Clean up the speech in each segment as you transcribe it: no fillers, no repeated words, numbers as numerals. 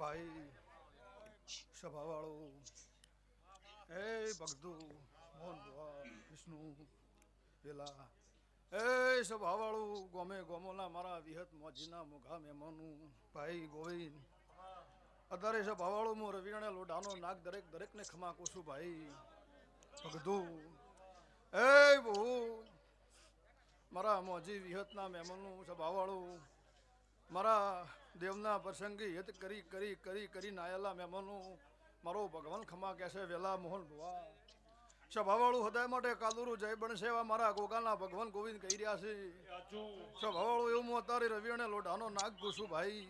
ભાઈ સભાવાળો એ ભગદુ મોહન ભુવા વિષ્ણુ પેલા એ સભાવાળું ગોમે ગોમોના મારા વિહત મોજીના મુઘા મહેમાનું ભાઈ ગોવિંદ અત્યારે સભાવાળું હું રવિયાણે લોઢાનો નાક દરેકને ખમાકું છું ભાઈ ભગદુ એ બહુ મારા મોજી વિહતના મહેમાનનું સભાવાળું મારા દેવના પ્રસંગી હિત કરી કરી કરી કરી નાયેલા મહેમાનો મારો ભગવાન ખમા કહેશે વેલા મોહન ભુવા સભાવાળું હૃદય માટે કાદુરું જય બનશે એવા મારા ગોગાના ભગવાન ગોવિંદ કહી રહ્યા છે સભાવાળું એવું હું અત્યારે રવિયાણે લોઢાનો નાક ઘૂસું ભાઈ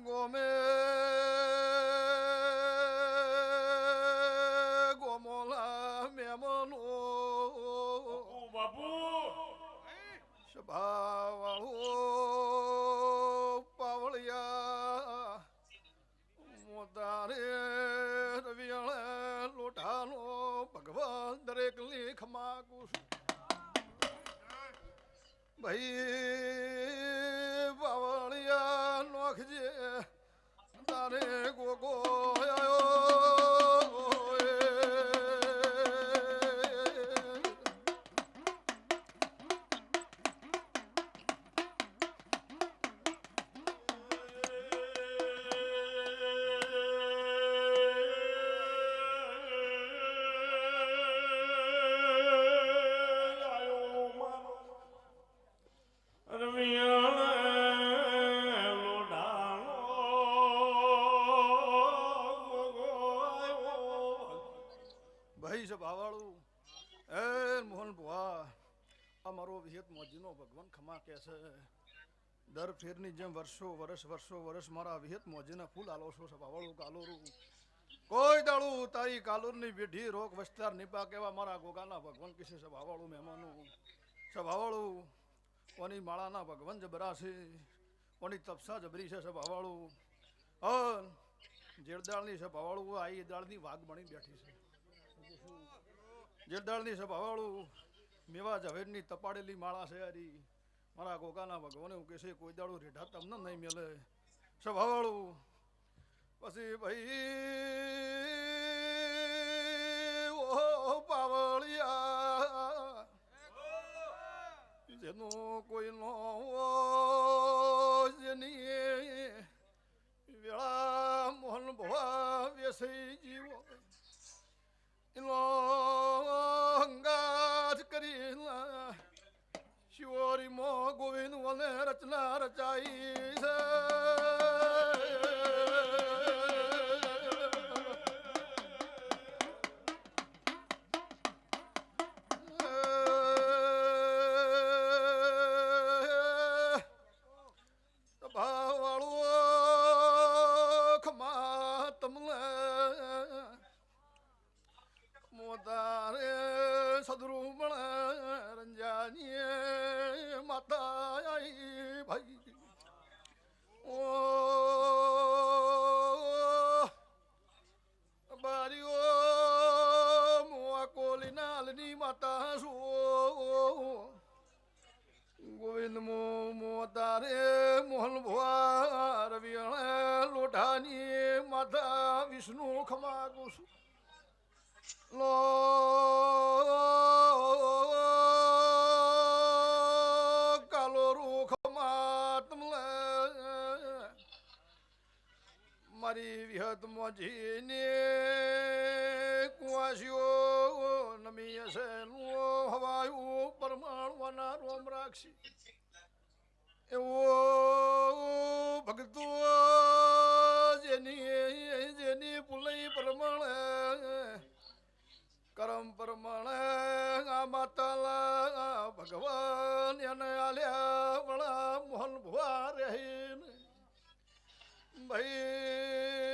ગોમે ગોમોલા મહેમાનો બાપુ સભાવાળો પાવળિયા મોતારે રવિયાણે લોઢાનો ભગવાન દરેક લેખ માગું છું ભાઈ પાવળિયા નોખજે તારે ગોગો ભાઈ સભાવાળું એ મોહન ભુવા અમારો વિહત મોજીનો ભગવાન ખમા કહે છે દર ફેરની જેમ વર્ષો વર્ષ મારા વિહત મોજીના ફૂલ આલો છો સભાવાળું કાલોરું કોઈ દાડું તારી કાલોરની બેઢી રોગ વસ્તાર નિપા કેવા મારા ગોગાના ભગવાન કિસે સભાવાળું મહેમાનું સભાવાળું કોની માળાના ભગવાન જબરા છે કોની તપસા જબરી છે સભાવાળું જેરદાળની સભાવાળું આ દાળની વાઘ બની બેઠી છે જેરદાળની સભાવાળું મેવા ઝવેરની તપાડેલી માળા છે યારી મારા ગોગાના ભગવાને એવું કહેશે કોઈ દાડું રેઢા તમને નહીં મળે સભાવાળું પછી ભાઈ ઓ પાવળિયા જેનું કોઈ નો જેની વેળા મોહન ભવા વેસઈ જીવો એનો અંગાત કરી શિવરી મો ગોવિંદ વને રચના રચાઈ છે મોતારે સદરૂપણ રંજાની માતા આઈ ભાઈ ઓ બારીઓ મોઆ કોલી નાલની માતા છો ગોવિંદ મોતારે મોહન ભુવા રવિયાણે લોઢાની માતા વિષ્ણુ ખમાગું છું લો કાલો રૂખ માતમલે મારી વિહત મોજીને કુવાસીઓ નમી હશે હવાયું પરમાણવાના રોમ રાખશી એવો ભગતો જેની પુલઈ પ્રમાણે કરમ પ્રમાણે આ માતાલા ભગવાન એને આલ્યા વળા મોહન ભુવા રહી ભાઈ